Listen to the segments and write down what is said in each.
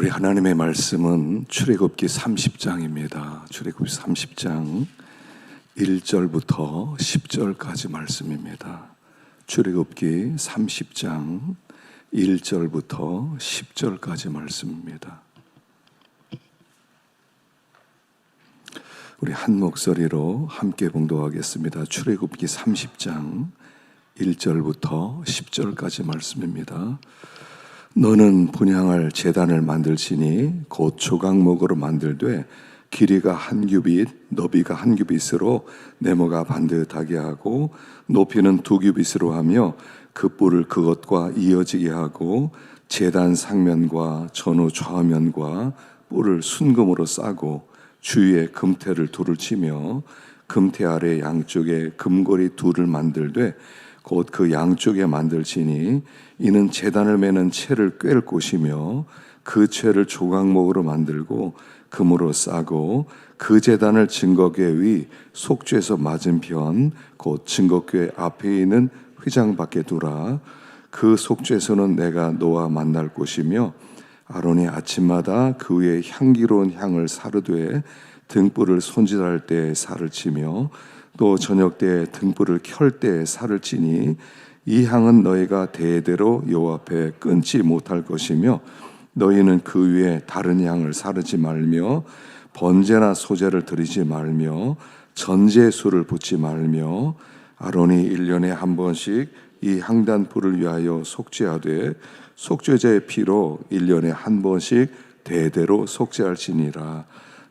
우리 하나님의 말씀은 출애굽기 30장입니다. 출애굽기 30장 1절부터 10절까지 말씀입니다. 출애굽기 30장 1절부터 10절까지 말씀입니다. 우리 한 목소리로 함께 봉독하겠습니다. 출애굽기 30장 1절부터 10절까지 말씀입니다. 너는 분향할 제단을 만들지니 곧 조각목으로 만들되 길이가 한 규빗, 너비가 한 규빗으로 네모가 반듯하게 하고 높이는 두 규빗으로 하며 그 뿔을 그것과 이어지게 하고 제단 상면과 전후 좌면과 뿔을 순금으로 싸고 주위에 금태를 둘을 치며 금태 아래 양쪽에 금고리 둘을 만들되 곧 그 양쪽에 만들지니 이는 제단을 매는 채를 꿰를 곳이며 그 채를 조각목으로 만들고 금으로 싸고 그 제단을 증거궤 위 속죄에서 맞은편 곧 증거궤 앞에 있는 휘장 밖에 두라. 그 속죄에서는 내가 너와 만날 곳이며 아론이 아침마다 그 위에 향기로운 향을 사르되 등불을 손질할 때 살을 치며 또 저녁 때 등불을 켤 때 살을 치니 이 향은 너희가 대대로 여호와 앞에 끊지 못할 것이며 너희는 그 위에 다른 향을 사르지 말며 번제나 소제를 드리지 말며 전제수를 붓지 말며 아론이 1년에 한 번씩 이 향단불을 위하여 속죄하되 속죄제의 피로 1년에 한 번씩 대대로 속죄할지니라.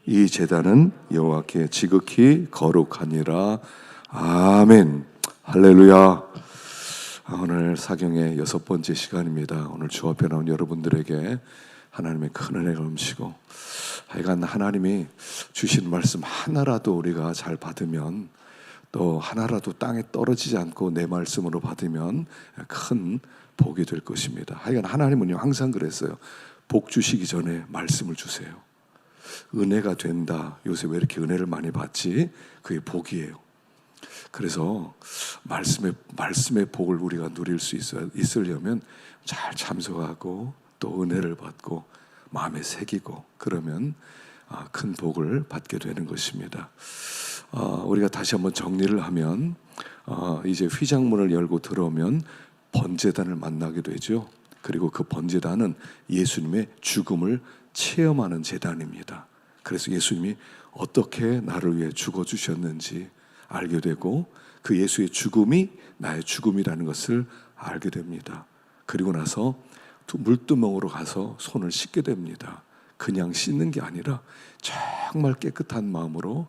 이 제단은 여호와께 지극히 거룩하니라. 아멘. 할렐루야. 오늘 사경의 6번째 시간입니다. 오늘 주 앞에 나온 여러분들에게 하나님의 큰 은혜가 넘치고 하여간 하나님이 주신 말씀 하나라도 우리가 잘 받으면 또 하나라도 땅에 떨어지지 않고 내 말씀으로 받으면 큰 복이 될 것입니다. 하여간 하나님은요 항상 그랬어요. 복 주시기 전에 말씀을 주세요. 은혜가 된다. 요새 왜 이렇게 은혜를 많이 받지? 그게 복이에요. 그래서 말씀의 복을 우리가 누릴 수 있으려면 잘 참석하고 또 은혜를 받고 마음에 새기고 그러면 큰 복을 받게 되는 것입니다. 우리가 다시 한번 정리를 하면 이제 휘장문을 열고 들어오면 번제단을 만나게 되죠. 그리고 그 번제단은 예수님의 죽음을 체험하는 제단입니다. 그래서 예수님이 어떻게 나를 위해 죽어주셨는지 알게 되고 그 예수의 죽음이 나의 죽음이라는 것을 알게 됩니다. 그리고 나서 물두멍으로 가서 손을 씻게 됩니다. 그냥 씻는 게 아니라 정말 깨끗한 마음으로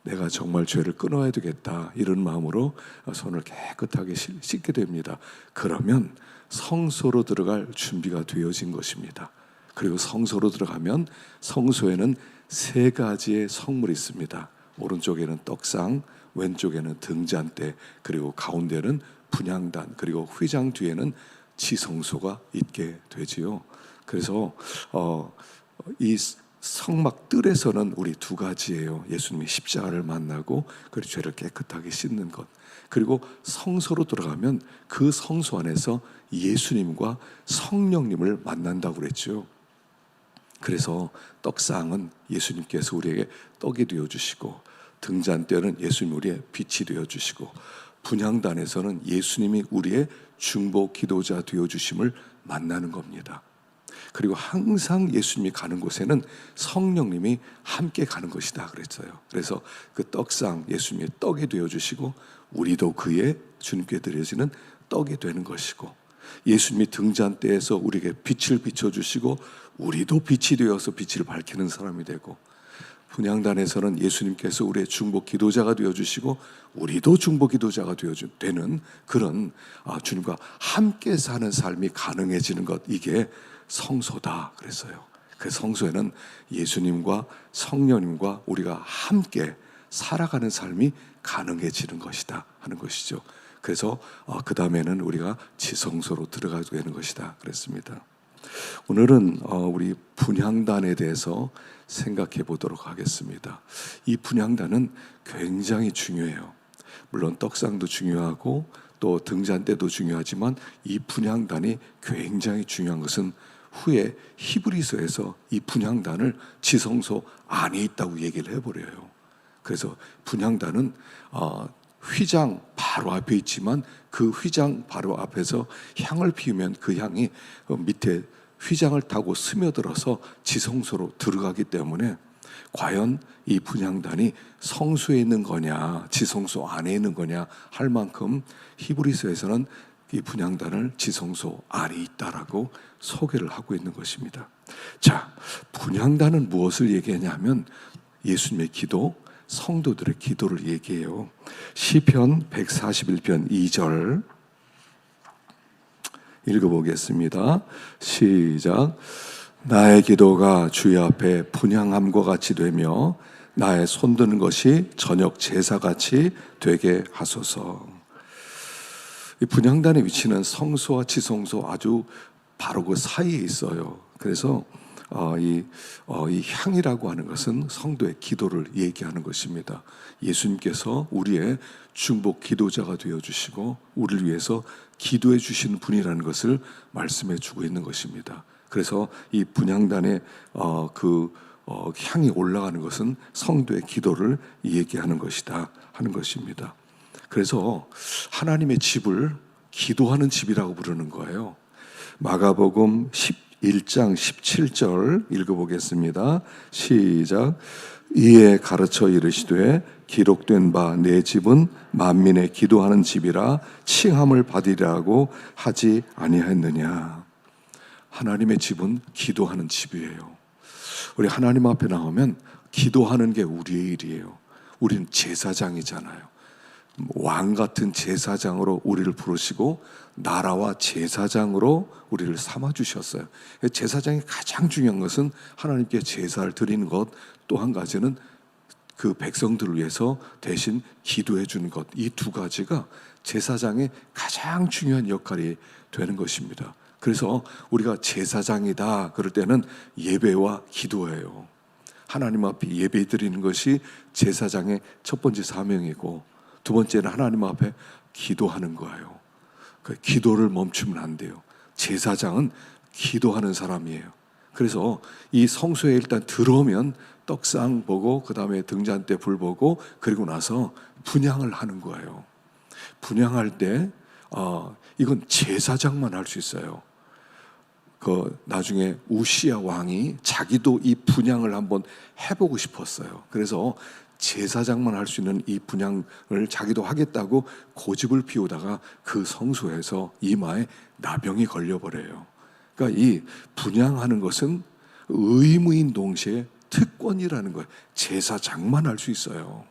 내가 정말 죄를 끊어야 되겠다 이런 마음으로 손을 깨끗하게 씻게 됩니다. 그러면 성소로 들어갈 준비가 되어진 것입니다. 그리고 성소로 들어가면 성소에는 3가지의 성물이 있습니다. 오른쪽에는 떡상, 왼쪽에는 등잔대, 그리고 가운데는 분향단, 그리고 휘장 뒤에는 지성소가 있게 되지요. 그래서 이 성막 뜰에서는 우리 2가지예요. 예수님이 십자가를 만나고 그리고 죄를 깨끗하게 씻는 것. 그리고 성소로 들어가면 그 성소 안에서 예수님과 성령님을 만난다고 그랬죠. 그래서 떡상은 예수님께서 우리에게 떡이 되어주시고 등잔대는 예수님이 우리의 빛이 되어주시고 분향단에서는 예수님이 우리의 중보 기도자 되어주심을 만나는 겁니다. 그리고 항상 예수님이 가는 곳에는 성령님이 함께 가는 것이다 그랬어요. 그래서 그 떡상 예수님의 떡이 되어주시고 우리도 그의 주님께 드려지는 떡이 되는 것이고 예수님이 등잔대에서 우리에게 빛을 비춰주시고 우리도 빛이 되어서 빛을 밝히는 사람이 되고 분향단에서는 예수님께서 우리의 중보 기도자가 되어주시고 우리도 중보 기도자가 되는 그런 주님과 함께 사는 삶이 가능해지는 것, 이게 성소다 그랬어요. 그 성소에는 예수님과 성령님과 우리가 함께 살아가는 삶이 가능해지는 것이다 하는 것이죠. 그래서 그 다음에는 우리가 지성소로 들어가게 되는 것이다 그랬습니다. 오늘은 우리 분향단에 대해서 생각해 보도록 하겠습니다. 이 분향단은 굉장히 중요해요. 물론 떡상도 중요하고 또 등잔대도 중요하지만 이 분향단이 굉장히 중요한 것은 후에 히브리서에서 이 분향단을 지성소 안에 있다고 얘기를 해버려요. 그래서 분향단은 휘장 바로 앞에 있지만 그 휘장 바로 앞에서 향을 피우면 그 향이 밑에 휘장을 타고 스며들어서 지성소로 들어가기 때문에 과연 이 분향단이 성소에 있는 거냐 지성소 안에 있는 거냐 할 만큼 히브리서에서는 이 분향단을 지성소 안에 있다라고 소개를 하고 있는 것입니다. 자, 분향단은 무엇을 얘기하냐면 예수님의 기도, 성도들의 기도를 얘기해요. 시편 141편 2절 읽어보겠습니다. 시작. 나의 기도가 주의 앞에 분향함과 같이 되며 나의 손드는 것이 저녁 제사같이 되게 하소서. 이 분향단의 위치는 성소와 지성소 아주 바로 그 사이에 있어요. 그래서 이 향이라고 하는 것은 성도의 기도를 얘기하는 것입니다. 예수님께서 우리의 중보 기도자가 되어주시고 우리를 위해서 기도해 주시는 분이라는 것을 말씀해 주고 있는 것입니다. 그래서 이 분향단의 향이 올라가는 것은 성도의 기도를 얘기하는 것이다 하는 것입니다. 그래서 하나님의 집을 기도하는 집이라고 부르는 거예요. 마가복음 11장 17절 읽어보겠습니다. 시작. 이에 가르쳐 이르시되 기록된 바 내 집은 만민의 기도하는 집이라 칭함을 받으리라고 하지 아니하였느냐. 하나님의 집은 기도하는 집이에요. 우리 하나님 앞에 나오면 기도하는 게 우리의 일이에요. 우리는 제사장이잖아요. 왕 같은 제사장으로 우리를 부르시고 나라와 제사장으로 우리를 삼아주셨어요. 제사장이 가장 중요한 것은 하나님께 제사를 드리는 것, 또 한 가지는 그 백성들을 위해서 대신 기도해 주는 것. 이 두 가지가 제사장의 가장 중요한 역할이 되는 것입니다. 그래서 우리가 제사장이다 그럴 때는 예배와 기도예요. 하나님 앞에 예배 드리는 것이 제사장의 첫 번째 사명이고 두 번째는 하나님 앞에 기도하는 거예요. 그 기도를 멈추면 안 돼요. 제사장은 기도하는 사람이에요. 그래서 이 성소에 일단 들어오면 떡상 보고 그 다음에 등잔 때 불 보고 그리고 나서 분향을 하는 거예요. 분향할 때 이건 제사장만 할 수 있어요. 나중에 우시야 왕이 자기도 이 분향을 한번 해보고 싶었어요. 그래서 제사장만 할 수 있는 이 분향을 자기도 하겠다고 고집을 피우다가 그 성소에서 이마에 나병이 걸려버려요. 그러니까 이 분향하는 것은 의무인 동시에 특권이라는 거예요. 제사장만 할 수 있어요.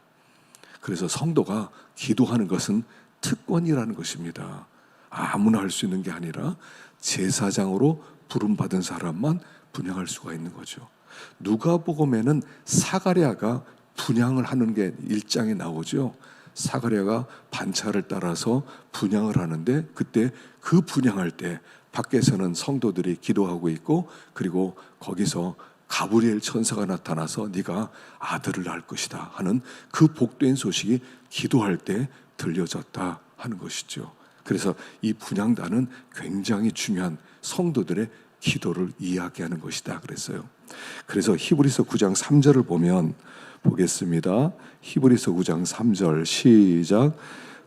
그래서 성도가 기도하는 것은 특권이라는 것입니다. 아무나 할 수 있는 게 아니라 제사장으로 부름받은 사람만 분향할 수가 있는 거죠. 누가복음에는 사가랴가 분향을 하는 게 1장에 나오죠. 사가랴가 반차를 따라서 분향을 하는데 그때 그 분향할 때 밖에서는 성도들이 기도하고 있고 그리고 거기서 가브리엘 천사가 나타나서 네가 아들을 낳을 것이다 하는 그 복된 소식이 기도할 때 들려졌다 하는 것이죠. 그래서 이 분향단은 굉장히 중요한 성도들의 기도를 이야기하는 것이다 그랬어요. 그래서 히브리서 9장 3절을 보겠습니다. 히브리서 9장 3절 시작.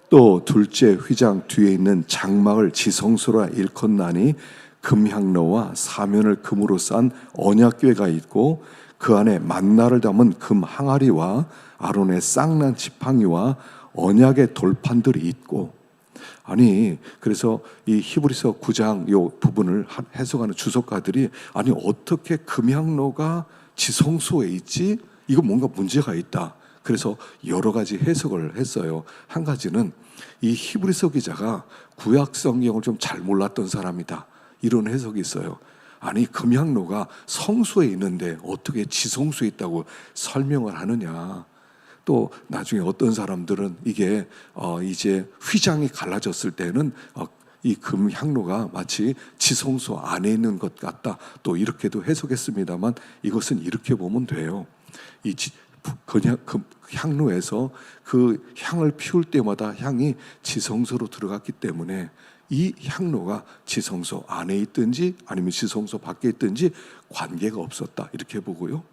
또 둘째 휘장 뒤에 있는 장막을 지성소라 일컫나니 금향로와 사면을 금으로 싼 언약궤가 있고 그 안에 만나를 담은 금 항아리와 아론의 쌍난 지팡이와 언약의 돌판들이 있고. 아니 그래서 이 히브리서 9장 요 부분을 해석하는 주석가들이 아니 어떻게 금향로가 지성소에 있지? 이거 뭔가 문제가 있다. 그래서 여러 가지 해석을 했어요. 한 가지는 이 히브리서 기자가 구약 성경을 좀 잘 몰랐던 사람이다. 이런 해석이 있어요. 아니 금향로가 성소에 있는데 어떻게 지성소에 있다고 설명을 하느냐. 또 나중에 어떤 사람들은 이게 이제 휘장이 갈라졌을 때는 이 금향로가 마치 지성소 안에 있는 것 같다. 또 이렇게도 해석했습니다만 이것은 이렇게 보면 돼요. 이 향로에서 그 향을 피울 때마다 향이 지성소로 들어갔기 때문에 이 향로가 지성소 안에 있든지 아니면 지성소 밖에 있든지 관계가 없었다, 이렇게 보고요.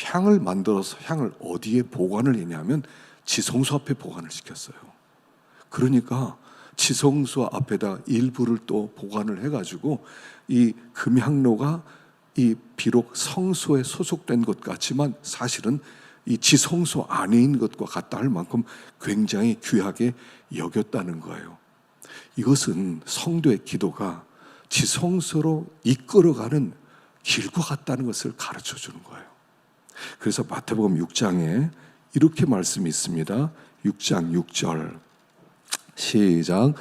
향을 만들어서 향을 어디에 보관을 했냐면 지성소 앞에 보관을 시켰어요. 그러니까 지성소 앞에다 일부를 또 보관을 해가지고 이 금향로가 이 비록 성소에 소속된 것 같지만 사실은 이 지성소 안에 있는 것과 같다 할 만큼 굉장히 귀하게 여겼다는 거예요. 이것은 성도의 기도가 지성소로 이끌어가는 길과 같다는 것을 가르쳐 주는 거예요. 그래서 마태복음 6장에 이렇게 말씀이 있습니다. 6장 6절 시작.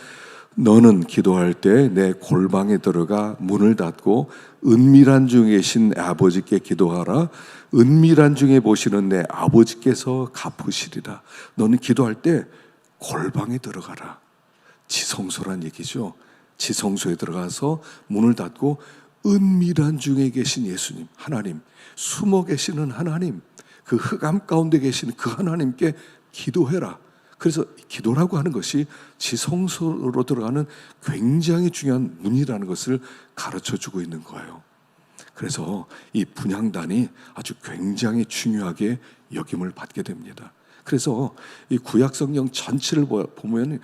너는 기도할 때 내 골방에 들어가 문을 닫고 은밀한 중에 계신 내 아버지께 기도하라. 은밀한 중에 보시는 내 아버지께서 갚으시리라. 너는 기도할 때 골방에 들어가라. 지성소란 얘기죠. 지성소에 들어가서 문을 닫고 은밀한 중에 계신 예수님, 하나님, 숨어 계시는 하나님, 그 흑암 가운데 계신 그 하나님께 기도해라. 그래서 기도라고 하는 것이 지성소로 들어가는 굉장히 중요한 문이라는 것을 가르쳐주고 있는 거예요. 그래서 이 분향단이 아주 굉장히 중요하게 여김을 받게 됩니다. 그래서 이 구약성경 전체를 보면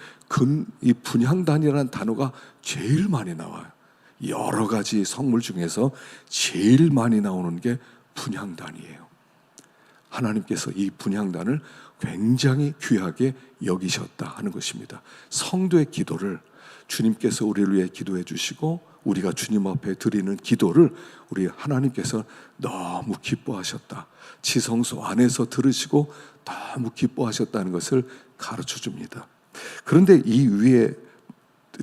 이 분향단이라는 단어가 제일 많이 나와요. 여러 가지 성물 중에서 제일 많이 나오는 게 분향단이에요. 하나님께서 이 분향단을 굉장히 귀하게 여기셨다 하는 것입니다. 성도의 기도를 주님께서 우리를 위해 기도해 주시고 우리가 주님 앞에 드리는 기도를 우리 하나님께서 너무 기뻐하셨다. 지성소 안에서 들으시고 너무 기뻐하셨다는 것을 가르쳐 줍니다. 그런데 이 위에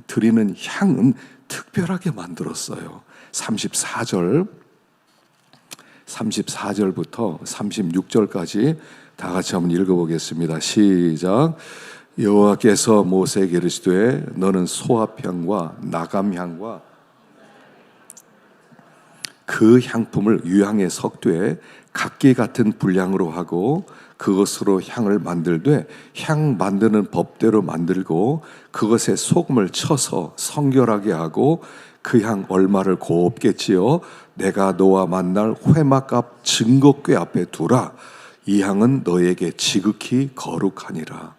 드리는 향은 특별하게 만들었어요. 34절부터 36절까지 다 같이 한번 읽어보겠습니다. 시작. 여호와께서 모세에게 이르시되 너는 소합향과 나감향과 그 향품을 유향의 석쇠에 각기 같은 분량으로 하고 그것으로 향을 만들되 향 만드는 법대로 만들고 그것에 소금을 쳐서 성결하게 하고 그 향 얼마를 곱게 찌어 내가 너와 만날 회막앞 증거궤 앞에 두라. 이 향은 너에게 지극히 거룩하니라.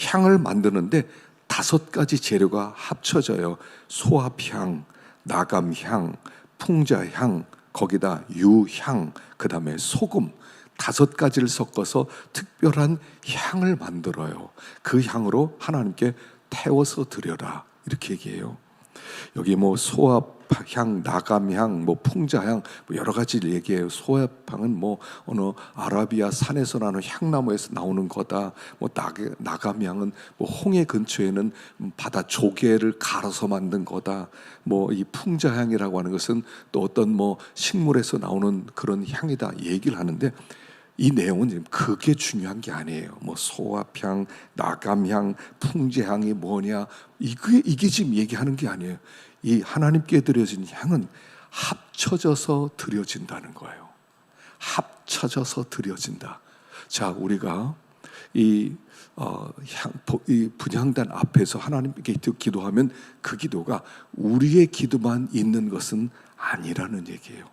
향을 만드는데 5가지 재료가 합쳐져요. 소합향, 나감향, 풍자향, 거기다 유향, 그 다음에 소금 5가지를 섞어서 특별한 향을 만들어요. 그 향으로 하나님께 태워서 드려라, 이렇게 얘기해요. 여기 뭐 소합향, 나감향, 뭐 풍자향, 뭐 여러 가지를 얘기해요. 소합향은 뭐 어느 아라비아 산에서 나는 향나무에서 나오는 거다. 뭐 나감향은 뭐 홍해 근처에는 바다 조개를 갈아서 만든 거다. 뭐 이 풍자향이라고 하는 것은 또 어떤 뭐 식물에서 나오는 그런 향이다 얘기를 하는데, 이 내용은 그게 중요한 게 아니에요. 뭐 소합향, 나감향, 풍제향이 뭐냐, 이게 지금 얘기하는 게 아니에요. 이 하나님께 드려진 향은 합쳐져서 드려진다는 거예요. 합쳐져서 드려진다. 자, 우리가 이 분향단 앞에서 하나님께 기도하면 그 기도가 우리의 기도만 있는 것은 아니라는 얘기예요.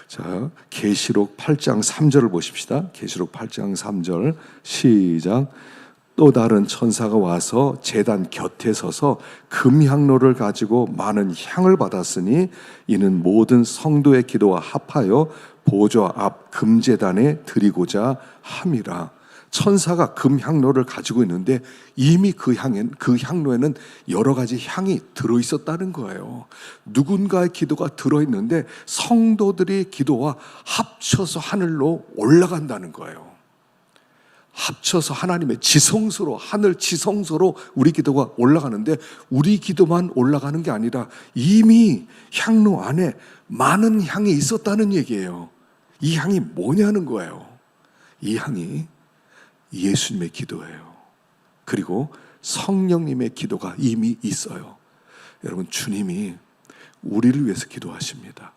자, 계시록 8장 3절을 보십시다. 계시록 8장 3절 시작. 또 다른 천사가 와서 제단 곁에 서서 금향로를 가지고 많은 향을 받았으니 이는 모든 성도의 기도와 합하여 보좌 앞 금제단에 드리고자 함이라. 천사가 금향로를 가지고 있는데 이미 그 향로에는 여러 가지 향이 들어있었다는 거예요. 누군가의 기도가 들어있는데 성도들의 기도와 합쳐서 하늘로 올라간다는 거예요. 합쳐서 하나님의 지성소로, 하늘 지성소로 우리 기도가 올라가는데 우리 기도만 올라가는 게 아니라 이미 향로 안에 많은 향이 있었다는 얘기예요. 이 향이 뭐냐는 거예요. 이 향이 예수님의 기도예요. 그리고 성령님의 기도가 이미 있어요. 여러분, 주님이 우리를 위해서 기도하십니다.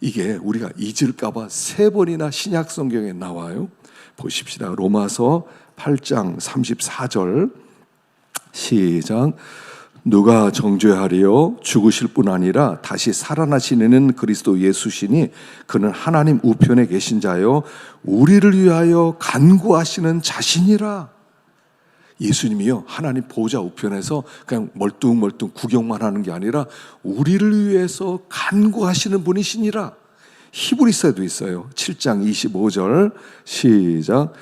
이게 우리가 잊을까봐 3번이나 신약 성경에 나와요. 보십시다. 로마서 8장 34절 시작. 누가 정죄하리요? 죽으실 뿐 아니라 다시 살아나시는 그리스도 예수시니 그는 하나님 우편에 계신 자요 우리를 위하여 간구하시는 자신이라. 예수님이요 하나님 보좌 우편에서 그냥 멀뚱멀뚱 구경만 하는 게 아니라 우리를 위해서 간구하시는 분이시니라. 히브리서에도 있어요. 7장 25절 시작.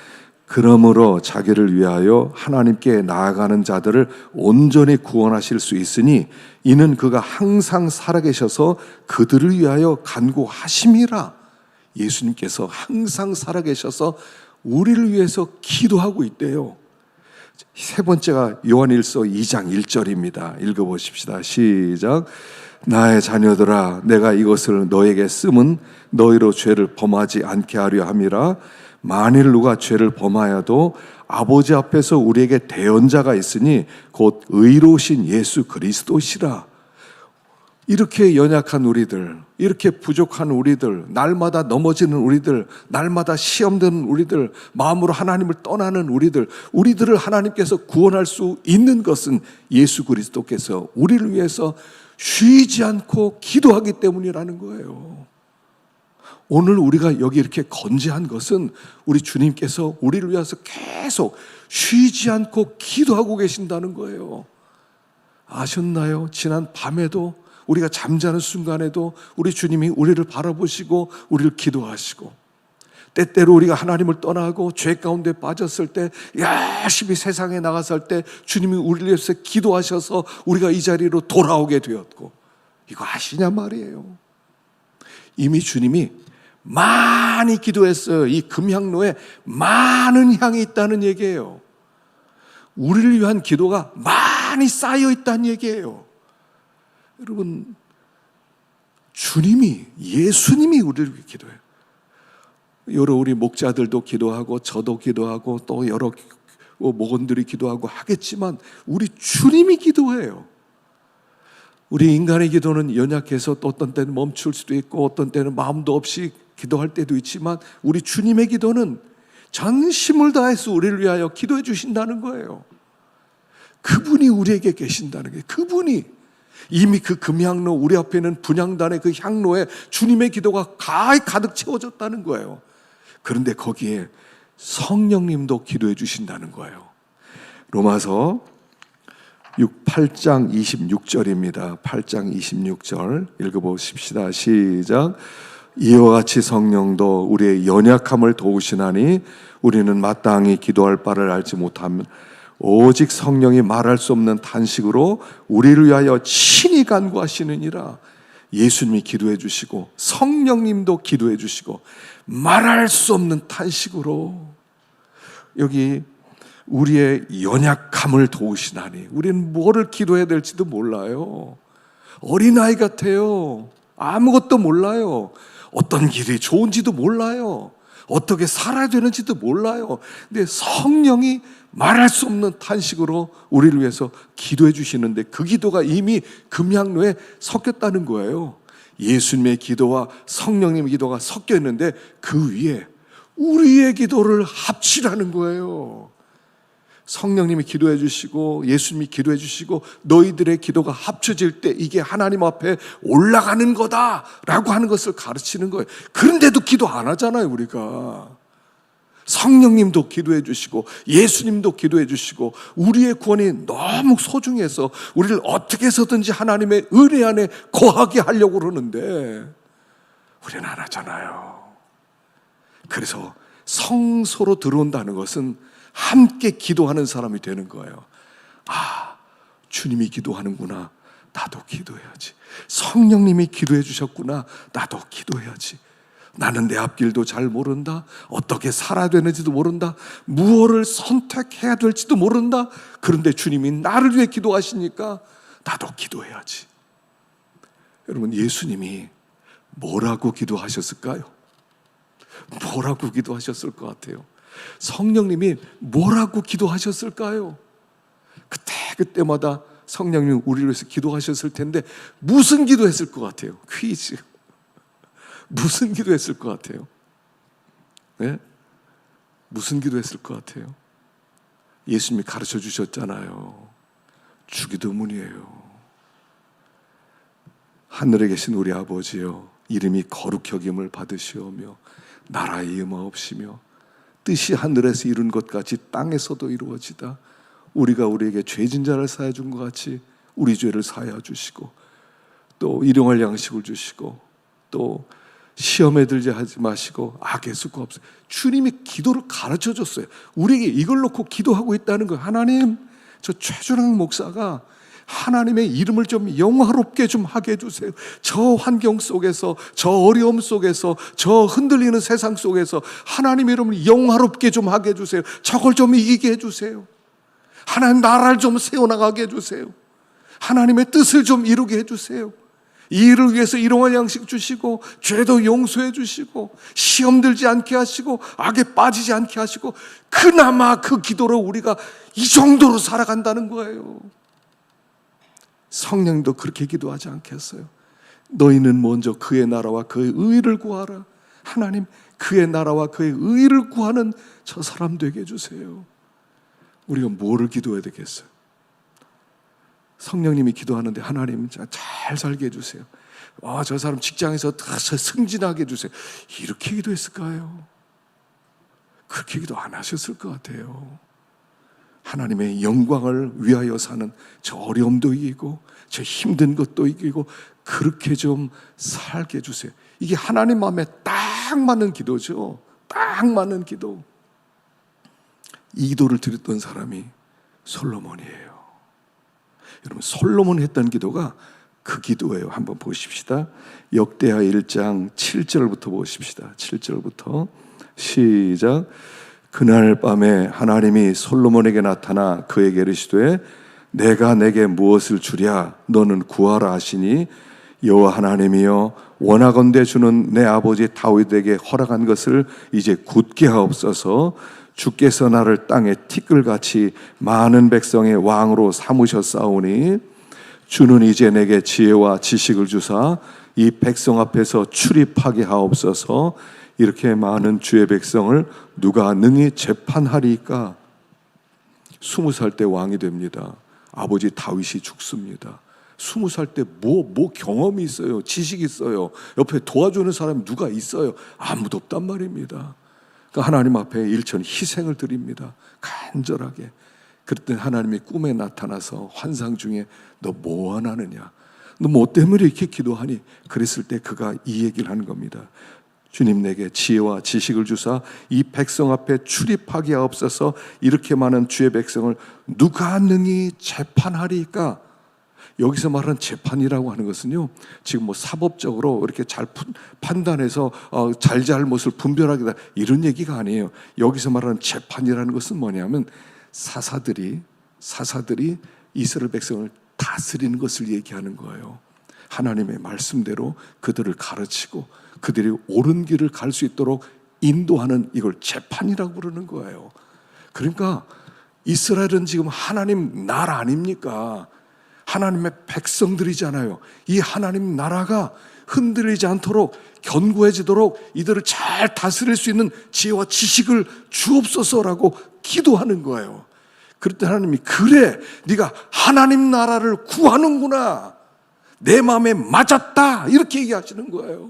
그러므로 자기를 위하여 하나님께 나아가는 자들을 온전히 구원하실 수 있으니 이는 그가 항상 살아계셔서 그들을 위하여 간구하심이라. 예수님께서 항상 살아계셔서 우리를 위해서 기도하고 있대요. 세 번째가 요한일서 2장 1절입니다. 읽어보십시다. 시작. 나의 자녀들아 내가 이것을 너에게 쓰면 너희로 죄를 범하지 않게 하려 함이라. 만일 누가 죄를 범하여도 아버지 앞에서 우리에게 대언자가 있으니 곧 의로우신 예수 그리스도시라. 이렇게 연약한 우리들, 이렇게 부족한 우리들, 날마다 넘어지는 우리들, 날마다 시험되는 우리들, 마음으로 하나님을 떠나는 우리들을 하나님께서 구원할 수 있는 것은 예수 그리스도께서 우리를 위해서 쉬지 않고 기도하기 때문이라는 거예요. 오늘 우리가 여기 이렇게 건재한 것은 우리 주님께서 우리를 위해서 계속 쉬지 않고 기도하고 계신다는 거예요. 아셨나요? 지난 밤에도 우리가 잠자는 순간에도 우리 주님이 우리를 바라보시고 우리를 기도하시고, 때때로 우리가 하나님을 떠나고 죄 가운데 빠졌을 때 열심히 세상에 나갔을 때 주님이 우리를 위해서 기도하셔서 우리가 이 자리로 돌아오게 되었고, 이거 아시냐 말이에요. 이미 주님이 많이 기도했어요. 이 금향로에 많은 향이 있다는 얘기예요. 우리를 위한 기도가 많이 쌓여 있다는 얘기예요. 여러분, 예수님이 우리를 위해 기도해요. 여러 우리 목자들도 기도하고 저도 기도하고 또 여러 목원들이 기도하고 하겠지만 우리 주님이 기도해요. 우리 인간의 기도는 연약해서 또 어떤 때는 멈출 수도 있고 어떤 때는 마음도 없이 기도할 때도 있지만 우리 주님의 기도는 전심을 다해서 우리를 위하여 기도해 주신다는 거예요. 그분이 우리에게 계신다는 게, 그분이 이미 그 금향로, 우리 앞에 있는 분향단의 그 향로에 주님의 기도가 가득 채워졌다는 거예요. 그런데 거기에 성령님도 기도해 주신다는 거예요. 로마서 8장 26절입니다. 8장 26절 읽어보십시다. 시작. 이와 같이 성령도 우리의 연약함을 도우시나니 우리는 마땅히 기도할 바를 알지 못하면 오직 성령이 말할 수 없는 탄식으로 우리를 위하여 친히 간구하시느니라. 예수님이 기도해 주시고 성령님도 기도해 주시고 말할 수 없는 탄식으로, 여기 우리의 연약함을 도우시나니, 우리는 뭐를 기도해야 될지도 몰라요. 어린아이 같아요. 아무것도 몰라요. 어떤 길이 좋은지도 몰라요. 어떻게 살아야 되는지도 몰라요. 근데 성령이 말할 수 없는 탄식으로 우리를 위해서 기도해 주시는데 그 기도가 이미 금향로에 섞였다는 거예요. 예수님의 기도와 성령님의 기도가 섞여 있는데 그 위에 우리의 기도를 합치라는 거예요. 성령님이 기도해 주시고 예수님이 기도해 주시고 너희들의 기도가 합쳐질 때 이게 하나님 앞에 올라가는 거다라고 하는 것을 가르치는 거예요. 그런데도 기도 안 하잖아요, 우리가. 성령님도 기도해 주시고 예수님도 기도해 주시고 우리의 구원이 너무 소중해서 우리를 어떻게 해서든지 하나님의 은혜 안에 거하게 하려고 그러는데 우리는 안 하잖아요. 그래서 성소로 들어온다는 것은 함께 기도하는 사람이 되는 거예요. 아, 주님이 기도하는구나. 나도 기도해야지. 성령님이 기도해 주셨구나. 나도 기도해야지. 나는 내 앞길도 잘 모른다. 어떻게 살아야 되는지도 모른다. 무엇을 선택해야 될지도 모른다. 그런데 주님이 나를 위해 기도하시니까 나도 기도해야지. 여러분, 예수님이 뭐라고 기도하셨을까요? 뭐라고 기도하셨을 것 같아요? 성령님이 뭐라고 기도하셨을까요? 그때마다 성령님이 우리를 위해서 기도하셨을 텐데 무슨 기도했을 것 같아요? 퀴즈. 무슨 기도했을 것 같아요? 네? 무슨 기도했을 것 같아요? 예수님이 가르쳐 주셨잖아요. 주기도문이에요. 하늘에 계신 우리 아버지여, 이름이 거룩히 여김을 받으시오며 나라의 임하옵시며 뜻이 하늘에서 이룬 것 같이 땅에서도 이루어지다. 우리가 우리에게 죄진 자를 사하여 준 것 같이 우리 죄를 사하여 주시고, 또 일용할 양식을 주시고, 또 시험에 들지 하지 마시고 악에 속하 없어요. 주님이 기도를 가르쳐 줬어요. 우리에게 이걸 놓고 기도하고 있다는 거예요. 하나님, 저 최준학 목사가 하나님의 이름을 좀 영화롭게 좀 하게 해주세요. 저 환경 속에서, 저 어려움 속에서, 저 흔들리는 세상 속에서 하나님의 이름을 영화롭게 좀 하게 해주세요. 저걸 좀 이기게 해주세요. 하나님 나라를 좀 세워나가게 해주세요. 하나님의 뜻을 좀 이루게 해주세요. 이 일을 위해서 일용할 양식 주시고, 죄도 용서해 주시고, 시험 들지 않게 하시고, 악에 빠지지 않게 하시고, 그나마 그 기도로 우리가 이 정도로 살아간다는 거예요. 성령님도 그렇게 기도하지 않겠어요? 너희는 먼저 그의 나라와 그의 의를 구하라. 하나님, 그의 나라와 그의 의를 구하는 저 사람 되게 해주세요. 우리가 뭐를 기도해야 되겠어요? 성령님이 기도하는데 하나님 잘 살게 해주세요. 저 사람 직장에서 다 승진하게 해주세요. 이렇게 기도했을까요? 그렇게 기도 안 하셨을 것 같아요. 하나님의 영광을 위하여 사는 저 어려움도 이기고, 저 힘든 것도 이기고, 그렇게 좀 살게 해주세요. 이게 하나님 마음에 딱 맞는 기도죠. 딱 맞는 기도. 이 기도를 드렸던 사람이 솔로몬이에요. 여러분, 솔로몬이 했던 기도가 그 기도예요. 한번 보십시다. 역대하 1장 7절부터 보십시다. 7절부터 시작. 그날 밤에 하나님이 솔로몬에게 나타나 그에게 이르시되 내가 내게 무엇을 주랴 너는 구하라 하시니 여호와 하나님이여 원하건대 주는 내 아버지 다윗에게 허락한 것을 이제 굳게 하옵소서. 주께서 나를 땅에 티끌같이 많은 백성의 왕으로 삼으셨사오니 주는 이제 내게 지혜와 지식을 주사 이 백성 앞에서 출입하게 하옵소서. 이렇게 많은 주의 백성을 누가 능히 재판하리까? 20살 때 왕이 됩니다. 아버지 다윗이 죽습니다. 20살 때 뭐 경험이 있어요? 지식이 있어요? 옆에 도와주는 사람이 누가 있어요? 아무도 없단 말입니다. 그러니까 하나님 앞에 일천 희생을 드립니다. 간절하게. 그랬더니 하나님이 꿈에 나타나서 환상 중에 너 뭐 원하느냐? 너 뭐 때문에 이렇게 기도하니? 그랬을 때 그가 이 얘기를 하는 겁니다. 주님 내게 지혜와 지식을 주사 이 백성 앞에 출입하게 하옵소서. 이렇게 많은 주의 백성을 누가 능히 재판하리까? 여기서 말하는 재판이라고 하는 것은요, 지금 뭐 사법적으로 이렇게 잘 판단해서 잘잘못을 분별하게 다 이런 얘기가 아니에요. 여기서 말하는 재판이라는 것은 뭐냐면 사사들이 이스라엘 백성을 다스리는 것을 얘기하는 거예요. 하나님의 말씀대로 그들을 가르치고 그들이 옳은 길을 갈 수 있도록 인도하는, 이걸 재판이라고 부르는 거예요. 그러니까 이스라엘은 지금 하나님 나라 아닙니까? 하나님의 백성들이잖아요. 이 하나님 나라가 흔들리지 않도록 견고해지도록 이들을 잘 다스릴 수 있는 지혜와 지식을 주옵소서라고 기도하는 거예요. 그럴 때 하나님이 그래, 네가 하나님 나라를 구하는구나, 내 마음에 맞았다, 이렇게 얘기하시는 거예요.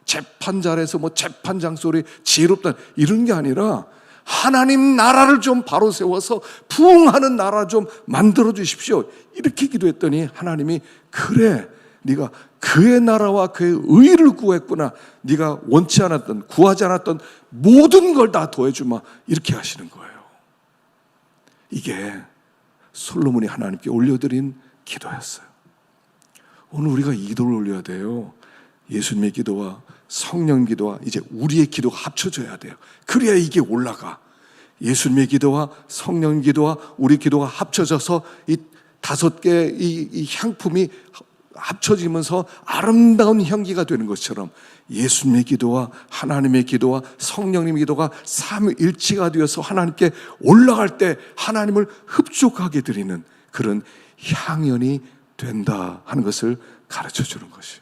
재판 잘해서 뭐 재판장 소리 지혜롭다 이런 게 아니라 하나님 나라를 좀 바로 세워서 부흥하는 나라 좀 만들어 주십시오, 이렇게 기도했더니 하나님이 그래, 네가 그의 나라와 그의 의를 구했구나, 네가 원치 않았던 구하지 않았던 모든 걸 다 더해주마, 이렇게 하시는 거예요. 이게 솔로몬이 하나님께 올려드린 기도였어요. 오늘 우리가 이 기도를 올려야 돼요. 예수님의 기도와 성령 기도와 이제 우리의 기도가 합쳐져야 돼요. 그래야 이게 올라가. 예수님의 기도와 성령 기도와 우리 기도가 합쳐져서 이 다섯 개의 이 향품이 합쳐지면서 아름다운 향기가 되는 것처럼 예수님의 기도와 하나님의 기도와 성령님의 기도가 삼위일체가 되어서 하나님께 올라갈 때 하나님을 흡족하게 드리는 그런 향연이 된다 하는 것을 가르쳐 주는 것이에요.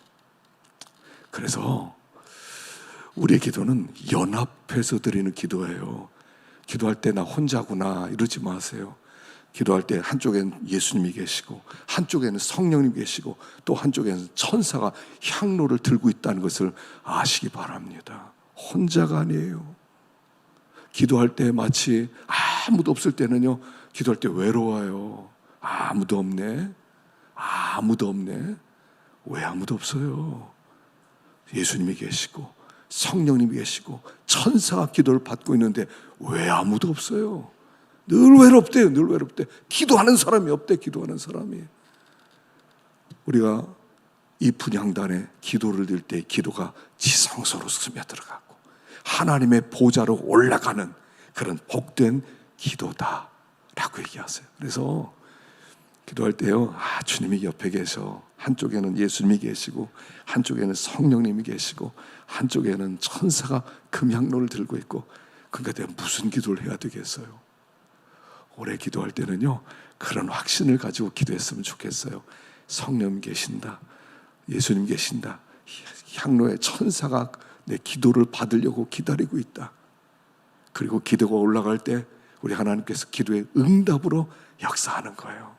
그래서 우리의 기도는 연합해서 드리는 기도예요. 기도할 때 나 혼자구나 이러지 마세요. 기도할 때 한쪽에는 예수님이 계시고 한쪽에는 성령님이 계시고 또 한쪽에는 천사가 향로를 들고 있다는 것을 아시기 바랍니다. 혼자가 아니에요. 기도할 때 마치 아무도 없을 때는요, 기도할 때 외로워요. 아무도 없네. 아무도 없네. 왜 아무도 없어요? 예수님이 계시고 성령님이 계시고 천사가 기도를 받고 있는데 왜 아무도 없어요? 늘 외롭대요. 늘 외롭대. 기도하는 사람이 없대. 기도하는 사람이. 우리가 이 분향단에 기도를 드릴 때 기도가 지성소로 스며들어가고 하나님의 보좌로 올라가는 그런 복된 기도다라고 얘기하세요. 그래서 기도할 때요, 주님이 옆에 계셔. 한쪽에는 예수님이 계시고 한쪽에는 성령님이 계시고 한쪽에는 천사가 금향로를 들고 있고, 그러니까 내가 무슨 기도를 해야 되겠어요? 오래 기도할 때는요, 그런 확신을 가지고 기도했으면 좋겠어요. 성령 계신다, 예수님 계신다, 향로의 천사가 내 기도를 받으려고 기다리고 있다. 그리고 기도가 올라갈 때 우리 하나님께서 기도의 응답으로 역사하는 거예요.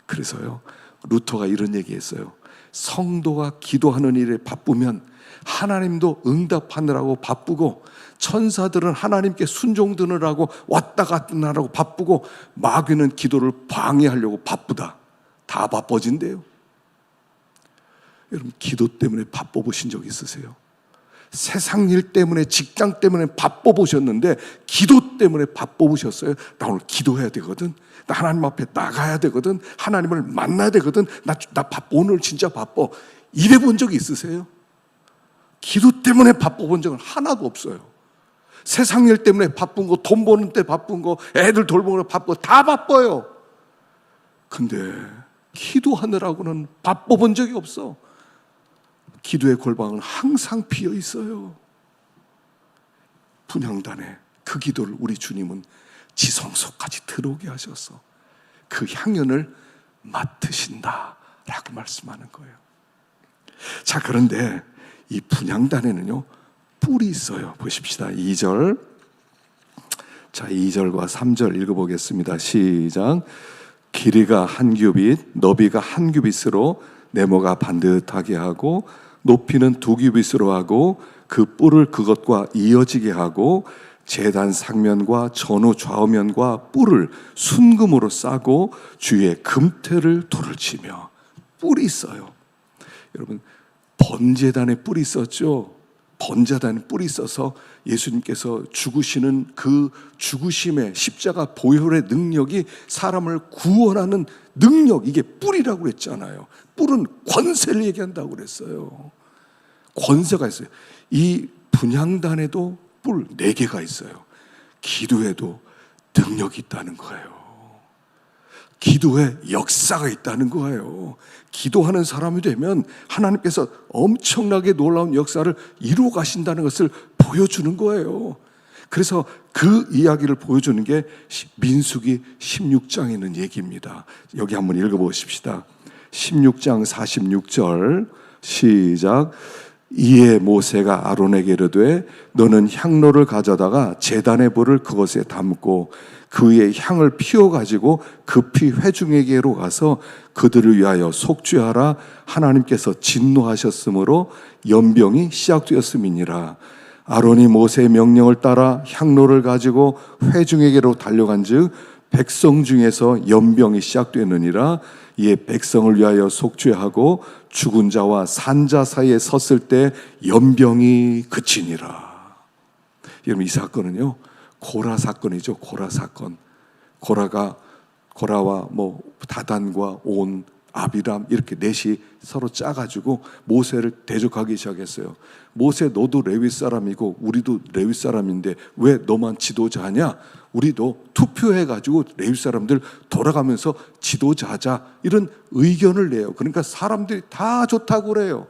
그래서요, 루터가 이런 얘기했어요. 성도가 기도하는 일에 바쁘면 하나님도 응답하느라고 바쁘고, 천사들은 하나님께 순종드느라고 왔다 갔다 하느라고 바쁘고, 마귀는 기도를 방해하려고 바쁘다. 다 바빠진대요. 여러분, 기도 때문에 바빠 보신 적 있으세요? 세상 일 때문에, 직장 때문에 바빠 보셨는데 기도 때문에 바빠 보셨어요? 나 오늘 기도해야 되거든, 나 하나님 앞에 나가야 되거든, 하나님을 만나야 되거든, 나 바빠, 오늘 진짜 바빠, 이래 본 적이 있으세요? 기도 때문에 바빠 본 적은 하나도 없어요. 세상 일 때문에 바쁜 거, 돈 버는 때 바쁜 거, 애들 돌보는 거 바쁘고 다 바빠요. 근데 기도하느라고는 바빠 본 적이 없어. 기도의 골방은 항상 비어 있어요. 분향단에 그 기도를 우리 주님은 지성소까지 들어오게 하셔서 그 향연을 맡으신다라고 말씀하는 거예요. 자, 그런데 이 분향단에는요, 뿔이 있어요. 보십시다. 2절. 자, 2절과 3절 읽어보겠습니다. 시작. 길이가 한 규빗, 너비가 한 규빗으로 네모가 반듯하게 하고 높이는 2규빗으로 하고 그 뿔을 그것과 이어지게 하고 제단 상면과 전후 좌우면과 뿔을 순금으로 싸고 주위에 금태를 돌을 치며. 뿔이 있어요. 여러분, 번제단에 뿔이 있었죠. 번제단에 뿔이 있어서 예수님께서 죽으시는 그 죽으심의 십자가 보혈의 능력이 사람을 구원하는 능력, 이게 뿔이라고 그랬잖아요. 뿔은 권세를 얘기한다고 그랬어요. 권세가 있어요. 이 분향단에도 뿔 4개가 있어요. 기도에도 능력이 있다는 거예요. 기도에 역사가 있다는 거예요. 기도하는 사람이 되면 하나님께서 엄청나게 놀라운 역사를 이루어 가신다는 것을 보여주는 거예요. 그래서 그 이야기를 보여주는 게 민수기 16장에 있는 얘기입니다. 여기 한번 읽어보십시다. 16장 46절 시작. 이에 모세가 아론에게 이르되 너는 향로를 가져다가 제단의 불을 그것에 담고 그 위에 향을 피워가지고 급히 회중에게로 가서 그들을 위하여 속죄하라. 하나님께서 진노하셨으므로 연병이 시작되었음이니라. 아론이 모세의 명령을 따라 향로를 가지고 회중에게로 달려간 즉 백성 중에서 연병이 시작되느니라. 이에 백성을 위하여 속죄하고 죽은 자와 산 자 사이에 섰을 때 연병이 그치니라. 여러분, 이 사건은요, 고라 사건이죠. 고라 사건. 고라와 다단과 온, 아비람 이렇게 넷이 서로 짜가지고 모세를 대적하기 시작했어요. 모세, 너도 레위 사람이고 우리도 레위 사람인데 왜 너만 지도자 하냐? 우리도 투표해가지고 레위 사람들 돌아가면서 지도자 하자, 이런 의견을 내요. 그러니까 사람들이 다 좋다고 그래요.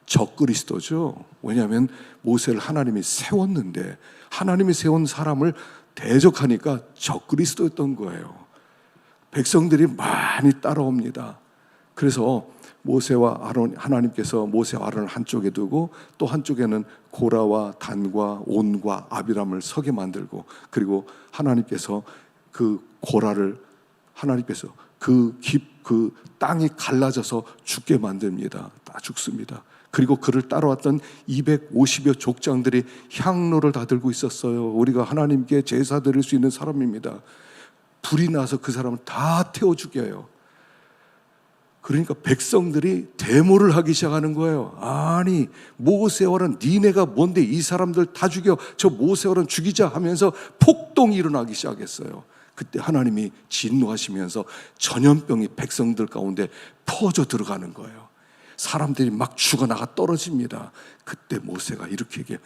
적그리스도죠. 왜냐하면 모세를 하나님이 세웠는데 하나님이 세운 사람을 대적하니까 적그리스도였던 거예요. 백성들이 많이 따라옵니다. 그래서 모세와 아론, 하나님께서 모세와 아론을 한쪽에 두고 또 한쪽에는 고라와 단과 온과 아비람을 서게 만들고, 그리고 하나님께서 그 고라를 하나님께서 그 땅이 갈라져서 죽게 만듭니다. 다 죽습니다. 그리고 그를 따라왔던 250여 족장들이 향로를 다 들고 있었어요. 우리가 하나님께 제사 드릴 수 있는 사람입니다. 불이 나서 그 사람을 다 태워 죽여요. 그러니까 백성들이 데모를 하기 시작하는 거예요. 아니, 모세와는 니네가 뭔데 이 사람들 다 죽여, 저 모세와는 죽이자 하면서 폭동이 일어나기 시작했어요. 그때 하나님이 진노하시면서 전염병이 백성들 가운데 퍼져 들어가는 거예요. 사람들이 막 죽어나가 떨어집니다. 그때 모세가 이렇게 얘기해요.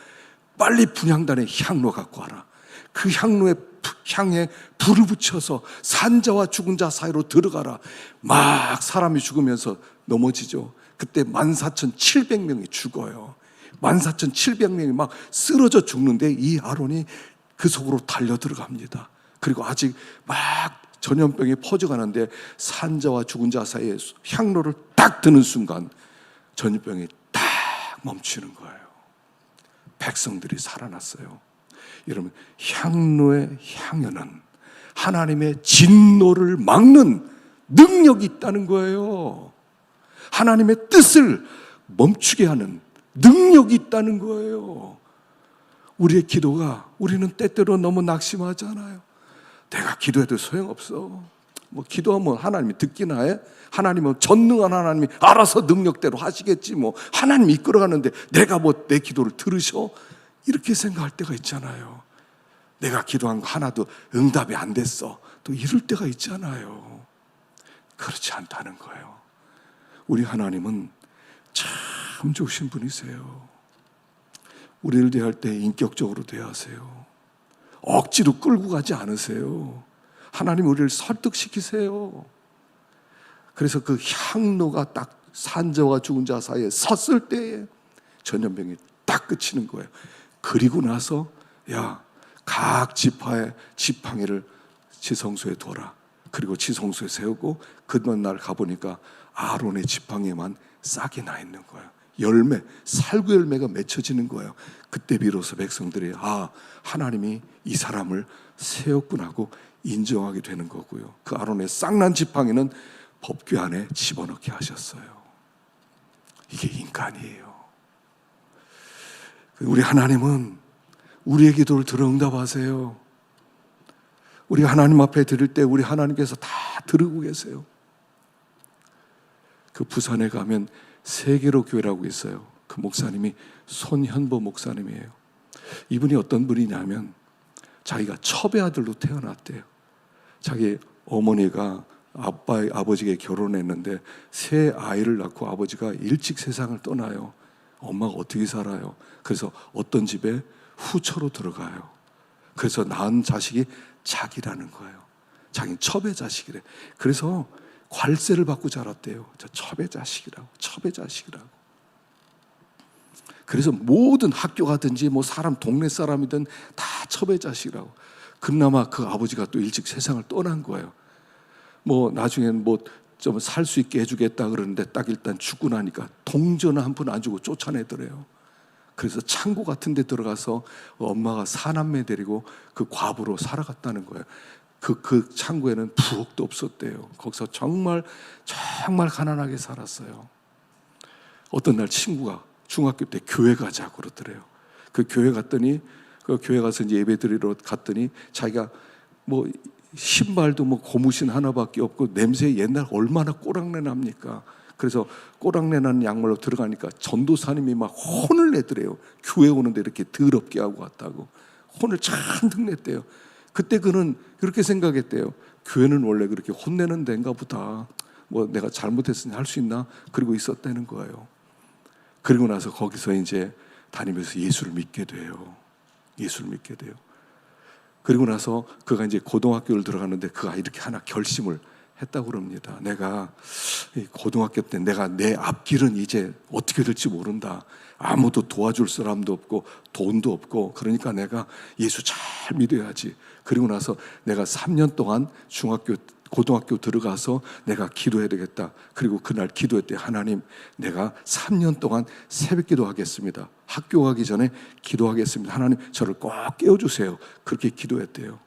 빨리 분향단에 향로 갖고 와라. 그 향에 불을 붙여서 산자와 죽은 자 사이로 들어가라. 막 사람이 죽으면서 넘어지죠. 그때 14,700명이 죽어요. 14,700명이 막 쓰러져 죽는데 이 아론이 그 속으로 달려 들어갑니다. 그리고 아직 막 전염병이 퍼져가는데 산자와 죽은 자 사이에 향로를 딱 드는 순간 전염병이 딱 멈추는 거예요. 백성들이 살아났어요. 여러분, 향로의 향연은 하나님의 진노를 막는 능력이 있다는 거예요. 하나님의 뜻을 멈추게 하는 능력이 있다는 거예요. 우리의 기도가, 우리는 때때로 너무 낙심하잖아요. 내가 기도해도 소용없어. 뭐 기도하면 하나님이 듣기나 해? 하나님은 전능한 하나님이 알아서 능력대로 하시겠지. 뭐 하나님이 이끌어가는데 내가 뭐 내 기도를 들으셔? 이렇게 생각할 때가 있잖아요. 내가 기도한 거 하나도 응답이 안 됐어. 또 이럴 때가 있잖아요. 그렇지 않다는 거예요. 우리 하나님은 참 좋으신 분이세요. 우리를 대할 때 인격적으로 대하세요. 억지로 끌고 가지 않으세요. 하나님 우리를 설득시키세요. 그래서 그 향로가 딱 산자와 죽은 자 사이에 섰을 때에 전염병이 딱 그치는 거예요. 그리고 나서 야, 각 지파의 지팡이를 지성소에 둬라. 그리고 지성소에 세우고 그날 가보니까 아론의 지팡이에만 싹이 나 있는 거예요. 열매, 살구 열매가 맺혀지는 거예요. 그때 비로소 백성들이 하나님이 이 사람을 세웠구나 하고 인정하게 되는 거고요. 그 아론의 싹난 지팡이는 법궤 안에 집어넣게 하셨어요. 이게 인간이에요. 우리 하나님은 우리의 기도를 들어 응답하세요. 우리 하나님 앞에 드릴 때 우리 하나님께서 다 들으고 계세요. 그 부산에 가면 세계로 교회라고 있어요. 그 목사님이 손현보 목사님이에요. 이분이 어떤 분이냐면 자기가 첩의 아들로 태어났대요. 자기 어머니가 아버지에게 결혼했는데 새 아이를 낳고 아버지가 일찍 세상을 떠나요. 엄마가 어떻게 살아요? 그래서 어떤 집에 후처로 들어가요. 그래서 낳은 자식이 자기라는 거예요. 자기는 첩의 자식이래. 그래서 괄세를 받고 자랐대요. 저 첩의 자식이라고, 첩의 자식이라고. 그래서 모든 학교 가든지 뭐 사람 동네 사람이든 다 첩의 자식이라고. 그나마 그 아버지가 또 일찍 세상을 떠난 거예요. 뭐 나중에는 뭐 좀 살 수 있게 해주겠다 그러는데 딱 일단 죽고 나니까 동전을 한 푼 안 주고 쫓아내더래요. 그래서 창고 같은 데 들어가서 엄마가 사남매 데리고 그 과부로 살아갔다는 거예요. 그 창고에는 부엌도 없었대요. 거기서 정말 가난하게 살았어요. 어떤 날 친구가 중학교 때 교회 가자고 그러더래요. 그 교회 갔더니 그 교회 가서 이제 예배 드리러 갔더니 자기가 뭐 신발도 뭐 고무신 하나밖에 없고 냄새 옛날 얼마나 꼬랑내 납니까? 그래서 꼬랑내 나는 양말로 들어가니까 전도사님이 막 혼을 내더래요. 교회 오는데 이렇게 더럽게 하고 왔다고 혼을 잔뜩 냈대요. 그때 그는 그렇게 생각했대요. 교회는 원래 그렇게 혼내는 데인가 보다. 뭐 내가 잘못했으니 할 수 있나? 그리고 있었다는 거예요. 그리고 나서 거기서 이제 다니면서 예수를 믿게 돼요. 예수를 믿게 돼요. 그리고 나서 그가 이제 고등학교를 들어가는데 그가 이렇게 하나 결심을 했다고 그럽니다. 내가 고등학교 때 내가 내 앞길은 이제 어떻게 될지 모른다. 아무도 도와줄 사람도 없고 돈도 없고 그러니까 내가 예수 잘 믿어야지. 그리고 나서 내가 3년 동안 고등학교 들어가서 내가 기도해야 되겠다. 그리고 그날 기도했대. 하나님, 내가 3년 동안 새벽 기도하겠습니다. 학교 가기 전에 기도하겠습니다. 하나님, 저를 꼭 깨워주세요. 그렇게 기도했대요.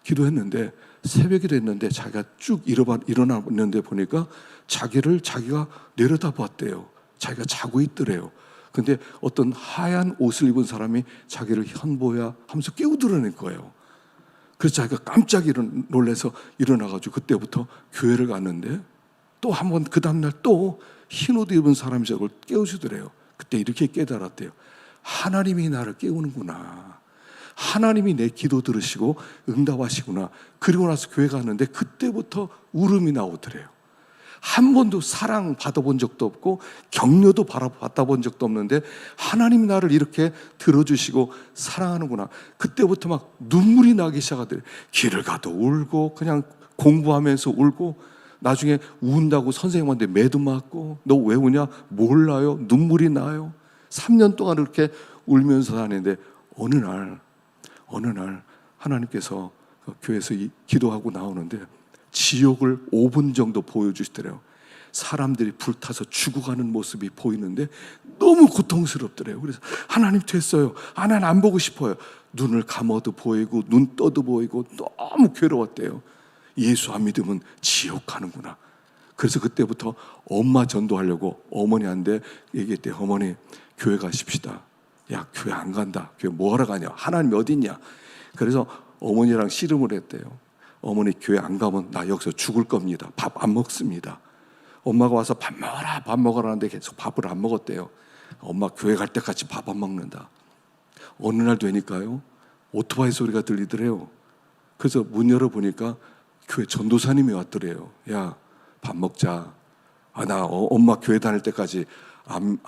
기도했는데 새벽이 됐는데 자기가 쭉 일어났는데 보니까 자기가 내려다봤대요. 자기가 자고 있더래요. 근데 어떤 하얀 옷을 입은 사람이 자기를 현보야 하면서 깨우드러낸 거예요. 그래서 자기가 깜짝 놀라서 일어나가지고 그때부터 교회를 갔는데 또 한 번 그 다음날 또 흰 옷 입은 사람이 저걸 깨우시더래요. 그때 이렇게 깨달았대요. 하나님이 나를 깨우는구나. 하나님이 내 기도 들으시고 응답하시구나. 그리고 나서 교회 갔는데 그때부터 울음이 나오더래요. 한 번도 사랑 받아본 적도 없고 격려도 받아본 적도 없는데 하나님이 나를 이렇게 들어주시고 사랑하는구나. 그때부터 막 눈물이 나기 시작하더래요. 길을 가도 울고 그냥 공부하면서 울고 나중에 운다고 선생님한테 매도 맞고 너 왜 우냐? 몰라요. 눈물이 나요. 3년 동안 그렇게 울면서 다니는데 어느 날 하나님께서 교회에서 기도하고 나오는데 지옥을 5분 정도 보여주시더래요. 사람들이 불타서 죽어가는 모습이 보이는데 너무 고통스럽더래요. 그래서 하나님 됐어요. 하나님 안 보고 싶어요. 눈을 감아도 보이고 눈 떠도 보이고 너무 괴로웠대요. 예수 안 믿으면 지옥 가는구나. 그래서 그때부터 엄마 전도하려고 어머니한테 얘기했대요. 어머니 교회 가십시다. 야 교회 안 간다. 교회 뭐하러 가냐. 하나님이 어디 있냐. 그래서 어머니랑 씨름을 했대요. 어머니 교회 안 가면 나 여기서 죽을 겁니다. 밥 안 먹습니다. 엄마가 와서 밥 먹어라 하는데 계속 밥을 안 먹었대요. 엄마 교회 갈 때까지 밥 안 먹는다. 어느 날 되니까요 오토바이 소리가 들리더래요. 그래서 문 열어보니까 교회 전도사님이 왔더래요. 야 밥 먹자. 나 엄마 교회 다닐 때까지 안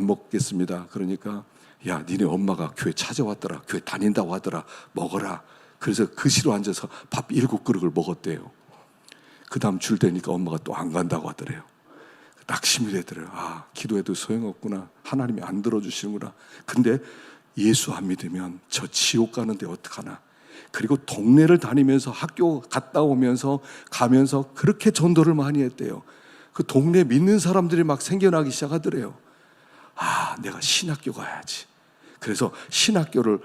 먹겠습니다. 그러니까 야 니네 엄마가 교회 찾아왔더라. 교회 다닌다고 하더라. 먹어라. 그래서 그시로 앉아서 밥 7그릇을 먹었대요. 그 다음 줄 되니까 엄마가 또 안 간다고 하더래요. 낙심이 되더래요. 아 기도해도 소용없구나. 하나님이 안 들어주시는구나. 근데 예수 안 믿으면 저 지옥 가는데 어떡하나. 그리고 동네를 다니면서 학교 갔다 오면서 가면서 그렇게 전도를 많이 했대요. 그 동네 믿는 사람들이 막 생겨나기 시작하더래요. 아 내가 신학교 가야지. 그래서 신학교를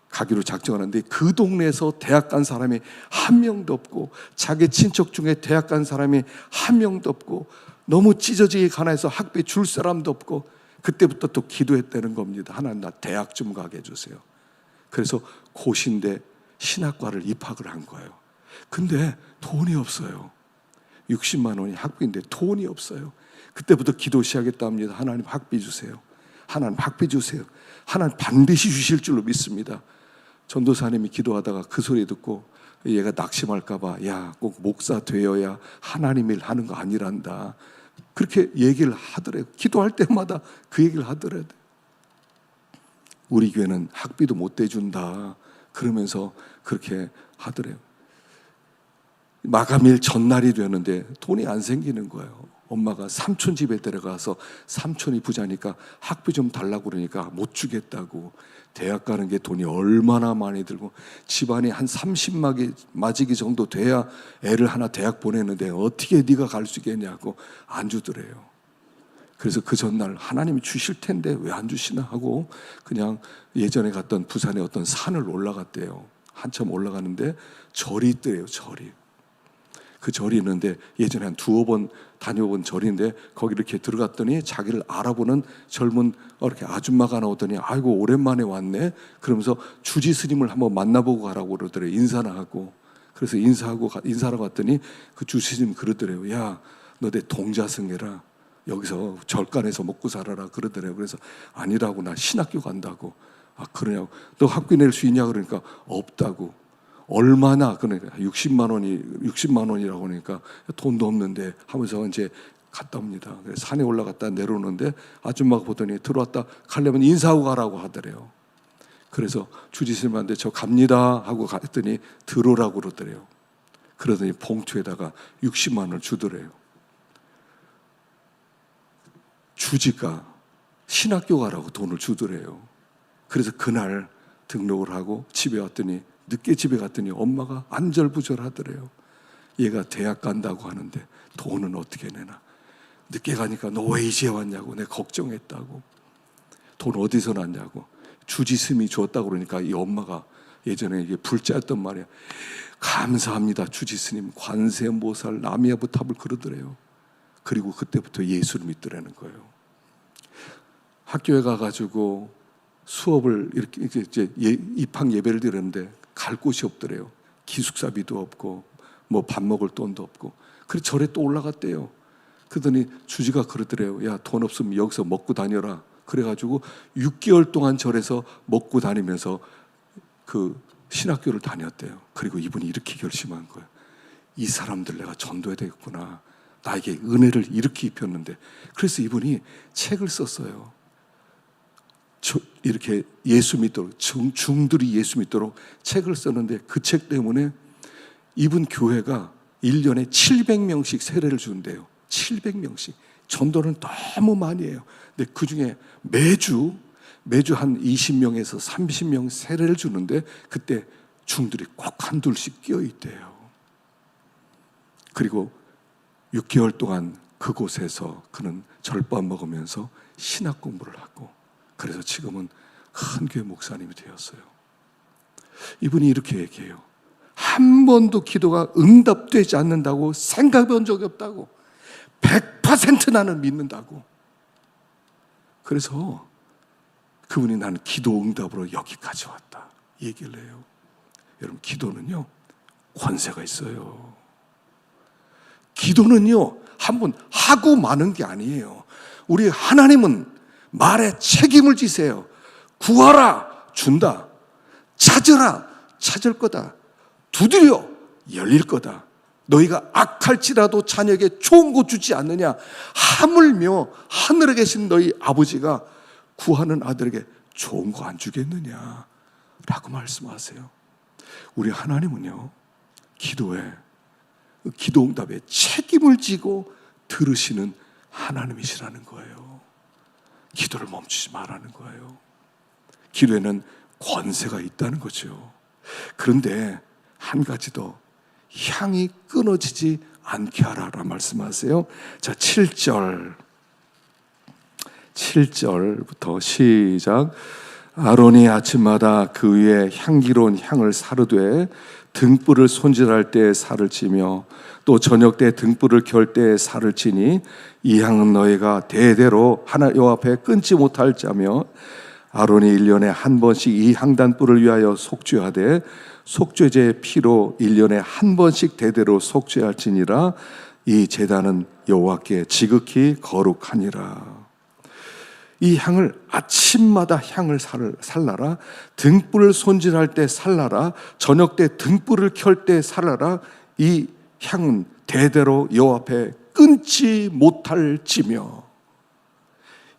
가기로 작정하는데 그 동네에서 대학 간 사람이 한 명도 없고 자기 친척 중에 대학 간 사람이 한 명도 없고 너무 찢어지게 가난해서 학비 줄 사람도 없고 그때부터 또 기도했다는 겁니다. 하나님 나 대학 좀 가게 해주세요. 그래서 고신대 신학과를 입학을 한 거예요. 근데 돈이 없어요. 60만 원이 학비인데 돈이 없어요. 그때부터 기도 시작했답니다. 하나님 학비 주세요. 하나님 학비 주세요. 하나님 반드시 주실 줄로 믿습니다. 전도사님이 기도하다가 그 소리 듣고 얘가 낙심할까봐 야 꼭 목사 되어야 하나님 일 하는 거 아니란다. 그렇게 얘기를 하더래요. 기도할 때마다 그 얘기를 하더래요. 우리 교회는 학비도 못 대준다. 그러면서 그렇게 하더래요. 마감일 전날이 되는데 돈이 안 생기는 거예요. 엄마가 삼촌 집에 데려가서 삼촌이 부자니까 학비 좀 달라고 그러니까 못 주겠다고. 대학 가는 게 돈이 얼마나 많이 들고 집안이 한 30맞이기 정도 돼야 애를 하나 대학 보내는데 어떻게 네가 갈 수 있겠냐고 안 주더래요. 그래서 그 전날 하나님이 주실 텐데 왜 안 주시나 하고 그냥 예전에 갔던 부산의 어떤 산을 올라갔대요. 한참 올라가는데 절이 있더래요. 절이. 그 절이 있는데 예전에 한 2번 다녀본 절인데 거기 이렇게 들어갔더니 자기를 알아보는 젊은 이렇게 아줌마가 나오더니 아이고 오랜만에 왔네. 그러면서 주지 스님을 한번 만나보고 가라고 그러더래요. 인사나 하고. 그래서 인사하러 갔더니 그 주지 스님 그러더래요. 야 너 내 동자승해라. 여기서 절간에서 먹고 살아라 그러더래요. 그래서 아니라고 나 신학교 간다고. 아 그러냐고. 너 학비 낼 수 있냐 그러니까 없다고. 얼마나 그러니까 60만 원이라고 하니까 돈도 없는데 하면서 이제 갔다 옵니다. 그래서 산에 올라갔다 내려오는데 아줌마가 보더니 들어왔다 가려면 인사하고 가라고 하더래요. 그래서 주지스님한테 저 갑니다 하고 갔더니 들어오라고 그러더래요. 그러더니 봉투에다가 60만 원을 주더래요. 주지가 신학교 가라고 돈을 주더래요. 그래서 그날 등록을 하고 집에 왔더니 늦게 집에 갔더니 엄마가 안절부절하더래요. 얘가 대학 간다고 하는데 돈은 어떻게 내나. 늦게 가니까 너 왜 이제 왔냐고 내가 걱정했다고. 돈 어디서 났냐고. 주지스님이 줬다고 그러니까 이 엄마가 예전에 이게 불자였단 말이에요. 감사합니다 주지스님, 관세음보살, 남이아부탑을 그러더래요. 그리고 그때부터 예수를 믿더라는 거예요. 학교에 가가지고 수업을 이렇게 이제 입학 예배를 드렸는데 갈 곳이 없더래요. 기숙사비도 없고 뭐 밥 먹을 돈도 없고. 그래서 절에 또 올라갔대요. 그러더니 주지가 그러더래요. 야, 돈 없으면 여기서 먹고 다녀라. 그래가지고 6개월 동안 절에서 먹고 다니면서 그 신학교를 다녔대요. 그리고 이분이 이렇게 결심한 거예요. 이 사람들 내가 전도해야 되겠구나. 나에게 은혜를 이렇게 입혔는데. 그래서 이분이 책을 썼어요. 이렇게 예수 믿도록, 중들이 예수 믿도록 책을 썼는데, 그 책 때문에 이분 교회가 1년에 700명씩 세례를 준대요. 700명씩. 전도는 너무 많이 해요. 근데 그 중에 매주 한 20명에서 30명 세례를 주는데, 그때 중들이 꼭 한둘씩 끼어 있대요. 그리고 6개월 동안 그곳에서 그는 절밥 먹으면서 신학 공부를 하고, 그래서 지금은 큰 교회 목사님이 되었어요. 이분이 이렇게 얘기해요. 한 번도 기도가 응답되지 않는다고 생각해 본 적이 없다고. 100% 나는 믿는다고. 그래서 그분이 나는 기도 응답으로 여기까지 왔다 얘기를 해요. 여러분, 기도는요 권세가 있어요. 기도는요 한번 하고 마는 게 아니에요. 우리 하나님은 말에 책임을 지세요. 구하라 준다. 찾으라 찾을 거다. 두드려 열릴 거다. 너희가 악할지라도 자녀에게 좋은 것 주지 않느냐. 하물며 하늘에 계신 너희 아버지가 구하는 아들에게 좋은 거 안 주겠느냐 라고 말씀하세요. 우리 하나님은요 기도에, 기도 응답에 책임을 지고 들으시는 하나님이시라는 거예요. 기도를 멈추지 말라는 거예요. 기도에는 권세가 있다는 거죠. 그런데 한 가지 더, 향이 끊어지지 않게 하라라 말씀하세요. 자, 7절부터 시작. 아론이 아침마다 그 위에 향기로운 향을 사르되 등불을 손질할 때 살을 찌며 또 저녁 때 등불을 켤 때 살을 찌니 이 향은 너희가 대대로 하나 여호와 앞에 끊지 못할 자며 아론이 1년에 한 번씩 이 향단불을 위하여 속죄하되 속죄제의 피로 1년에 한 번씩 대대로 속죄할지니라. 이 제단은 여호와께 지극히 거룩하니라. 이 향을 아침마다 향을 살라라. 등불을 손질할 때 살라라. 저녁 때 등불을 켤 때 살라라. 이 향은 대대로 여호와 앞에 끊지 못할지며.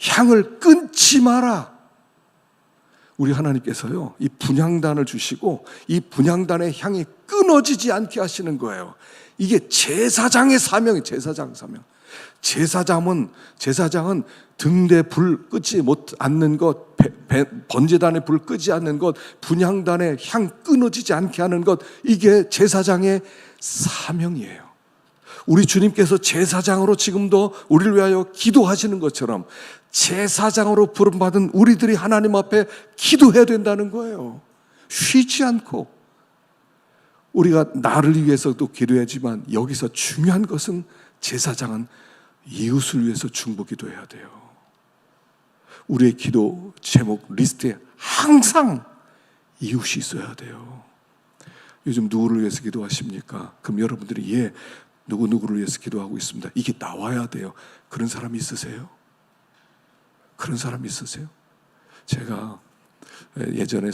향을 끊지 마라. 우리 하나님께서요 이 분향단을 주시고 이 분향단의 향이 끊어지지 않게 하시는 거예요. 이게 제사장의 사명이에요. 제사장 사명. 제사장은 등대 불 끄지 않는 것, 번제단의 불 끄지 않는 것, 분향단의 향 끊어지지 않게 하는 것, 이게 제사장의 사명이에요. 우리 주님께서 제사장으로 지금도 우리를 위하여 기도하시는 것처럼 제사장으로 부름받은 우리들이 하나님 앞에 기도해야 된다는 거예요. 쉬지 않고. 우리가 나를 위해서도 기도하지만 여기서 중요한 것은 제사장은 이웃을 위해서 중보 기도해야 돼요. 우리의 기도 제목 리스트에 항상 이웃이 있어야 돼요. 요즘 누구를 위해서 기도하십니까? 그럼 여러분들이 누구를 위해서 기도하고 있습니다. 이게 나와야 돼요. 그런 사람 있으세요? 그런 사람 있으세요? 제가 예전에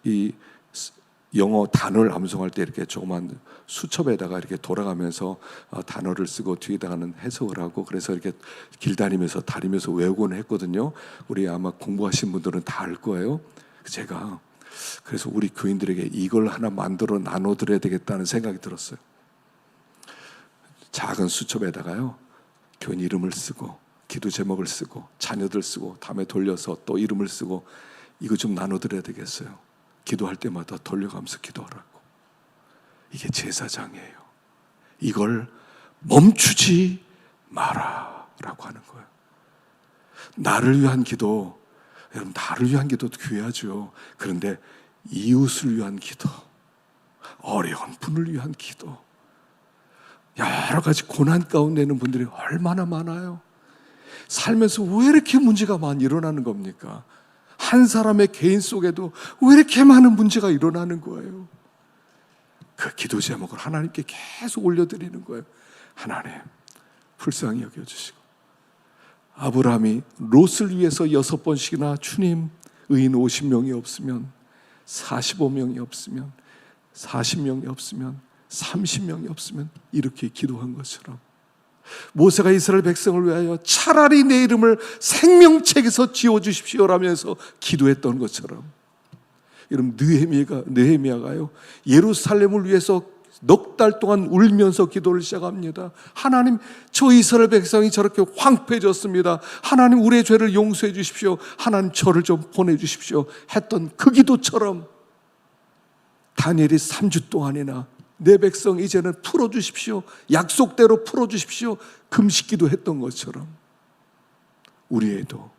이 영어 단어를 암송할 때 이렇게 조그만 수첩에다가 이렇게 돌아가면서 단어를 쓰고 뒤에다가는 해석을 하고, 그래서 이렇게 길 다니면서 다니면서 외우곤 했거든요. 우리 아마 공부하신 분들은 다 알 거예요. 제가 그래서 우리 교인들에게 이걸 하나 만들어 나눠드려야 되겠다는 생각이 들었어요. 작은 수첩에다가요 교인 이름을 쓰고 기도 제목을 쓰고 자녀들 쓰고 다음에 돌려서 또 이름을 쓰고 이거 좀 나눠드려야 되겠어요. 기도할 때마다 돌려가면서 기도하라고. 이게 제사장이에요. 이걸 멈추지 마라 라고 하는 거예요. 나를 위한 기도, 여러분 나를 위한 기도도 귀하죠. 그런데 이웃을 위한 기도, 어려운 분을 위한 기도, 여러 가지 고난 가운데 있는 분들이 얼마나 많아요. 살면서 왜 이렇게 문제가 많이 일어나는 겁니까? 한 사람의 개인 속에도 왜 이렇게 많은 문제가 일어나는 거예요? 그 기도 제목을 하나님께 계속 올려드리는 거예요. 하나님, 불쌍히 여겨주시고. 아브라함이 롯을 위해서 6번씩이나 주님, 의인 50명이 없으면, 45명이 없으면, 40명이 없으면, 30명이 없으면 이렇게 기도한 것처럼, 모세가 이스라엘 백성을 위하여 차라리 내 이름을 생명책에서 지워주십시오라면서 기도했던 것처럼, 여러분, 느헤미야가요, 예루살렘을 위해서 넉 달 동안 울면서 기도를 시작합니다. 하나님, 저 이스라엘 백성이 저렇게 황폐해졌습니다. 하나님, 우리의 죄를 용서해 주십시오. 하나님, 저를 좀 보내주십시오 했던 그 기도처럼, 다니엘이 3주 동안이나 내 백성 이제는 풀어주십시오, 약속대로 풀어주십시오, 금식기도 했던 것처럼 우리에도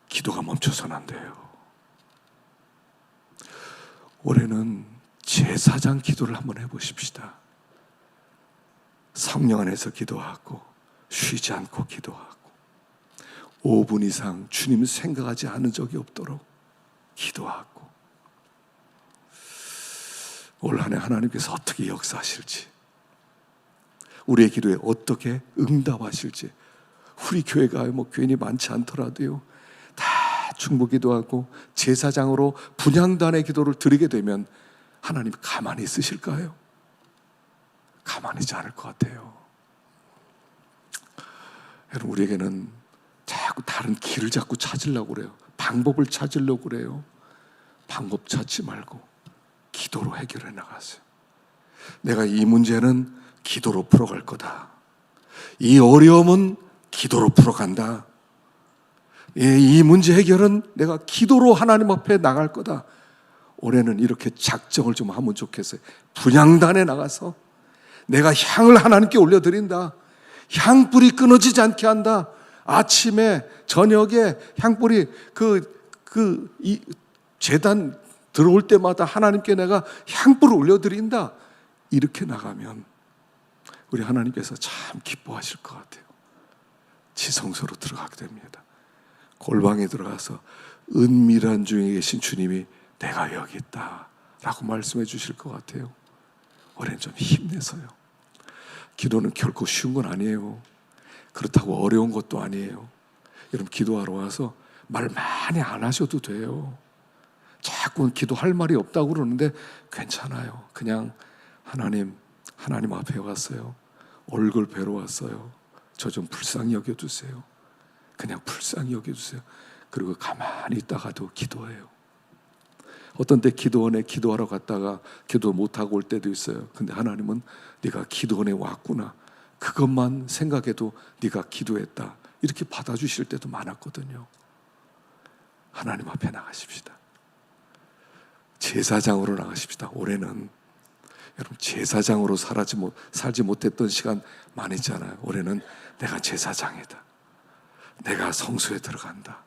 기도가 멈춰서는 안 돼요. 올해는 제사장 기도를 한번 해보십시다. 성령 안에서 기도하고 쉬지 않고 기도하고 5분 이상 주님 생각하지 않은 적이 없도록 기도하고, 올 한 해 하나님께서 어떻게 역사하실지, 우리의 기도에 어떻게 응답하실지, 우리 교회가 뭐 괜히 많지 않더라도요, 다 중보기도하고 제사장으로 분향단의 기도를 드리게 되면 하나님 가만히 있으실까요? 가만히 있지 않을 것 같아요. 여러분, 우리에게는 자꾸 다른 길을 자꾸 찾으려고 그래요. 방법을 찾으려고 그래요. 방법 찾지 말고 기도로 해결해 나가세요. 내가 이 문제는 기도로 풀어갈 거다. 이 어려움은 기도로 풀어간다. 이 문제 해결은 내가 기도로 하나님 앞에 나갈 거다. 올해는 이렇게 작정을 좀 하면 좋겠어요. 분향단에 나가서 내가 향을 하나님께 올려드린다. 향불이 끊어지지 않게 한다. 아침에 저녁에 향불이 이 제단 들어올 때마다 하나님께 내가 향불을 올려드린다. 이렇게 나가면 우리 하나님께서 참 기뻐하실 것 같아요. 지성소로 들어가게 됩니다. 골방에 들어가서 은밀한 중에 계신 주님이 내가 여기 있다 라고 말씀해 주실 것 같아요. 올해는 좀 힘내서요. 기도는 결코 쉬운 건 아니에요. 그렇다고 어려운 것도 아니에요. 여러분, 기도하러 와서 말 많이 안 하셔도 돼요. 자꾸 기도할 말이 없다고 그러는데 괜찮아요. 그냥 하나님 앞에 왔어요. 얼굴 뵈러 왔어요. 저 좀 불쌍히 여겨주세요. 그냥 불쌍히 여겨주세요. 그리고 가만히 있다가도 기도해요. 어떤 때 기도원에 기도하러 갔다가 기도 못하고 올 때도 있어요. 근데 하나님은 네가 기도원에 왔구나, 그것만 생각해도 네가 기도했다, 이렇게 받아주실 때도 많았거든요. 하나님 앞에 나가십시다. 제사장으로 나가십시다. 올해는 여러분, 제사장으로 살지 못했던 시간 많이 있잖아요. 올해는 내가 제사장이다. 내가 성소에 들어간다.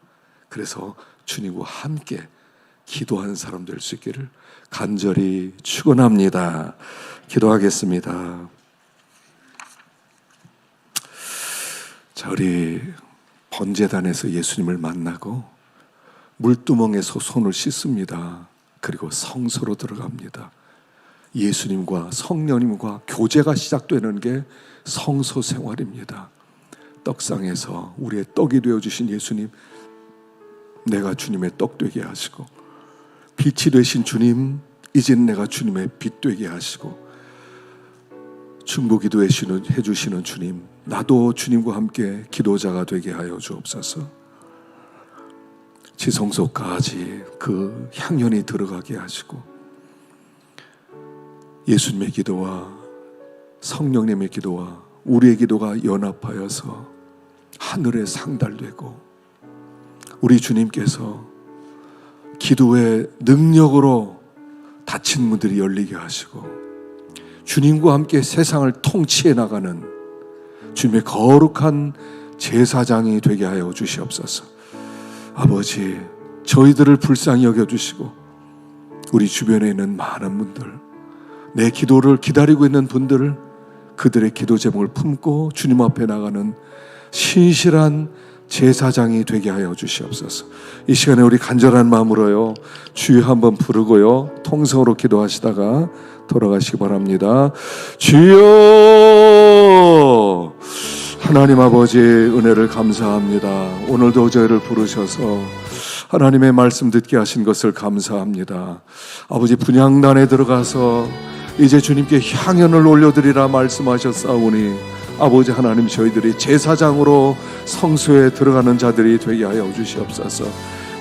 그래서 주님과 함께 기도하는 사람 될 수 있기를 간절히 축원합니다. 기도하겠습니다. 자, 우리 번제단에서 예수님을 만나고 물두멍에서 손을 씻습니다. 그리고 성소로 들어갑니다. 예수님과 성령님과 교제가 시작되는 게 성소 생활입니다. 떡상에서 우리의 떡이 되어주신 예수님, 내가 주님의 떡 되게 하시고, 빛이 되신 주님, 이제는 내가 주님의 빛 되게 하시고, 중보기도 해주시는 주님, 나도 주님과 함께 기도자가 되게 하여 주옵소서. 지성소까지 그 향연이 들어가게 하시고, 예수님의 기도와 성령님의 기도와 우리의 기도가 연합하여서 하늘에 상달되고, 우리 주님께서 기도의 능력으로 닫힌 문들이 열리게 하시고, 주님과 함께 세상을 통치해 나가는 주님의 거룩한 제사장이 되게 하여 주시옵소서. 아버지, 저희들을 불쌍히 여겨주시고 우리 주변에 있는 많은 분들, 내 기도를 기다리고 있는 분들, 그들의 기도 제목을 품고 주님 앞에 나가는 신실한 제사장이 되게 하여 주시옵소서. 이 시간에 우리 간절한 마음으로요, 주여 한번 부르고요, 통성으로 기도하시다가 돌아가시기 바랍니다. 주여! 하나님 아버지 은혜를 감사합니다. 오늘도 저희를 부르셔서 하나님의 말씀 듣게 하신 것을 감사합니다. 아버지, 분향단에 들어가서 이제 주님께 향연을 올려드리라 말씀하셨사오니 아버지 하나님, 저희들이 제사장으로 성소에 들어가는 자들이 되게 하여 주시옵소서.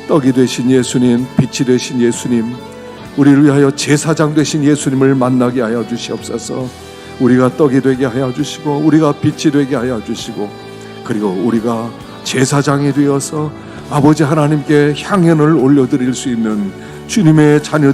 떡이 되신 예수님, 빛이 되신 예수님, 우리를 위하여 제사장 되신 예수님을 만나게 하여 주시옵소서. 우리가 떡이 되게 하여 주시고, 우리가 빛이 되게 하여 주시고, 그리고 우리가 제사장이 되어서 아버지 하나님께 향연을 올려드릴 수 있는 주님의 자녀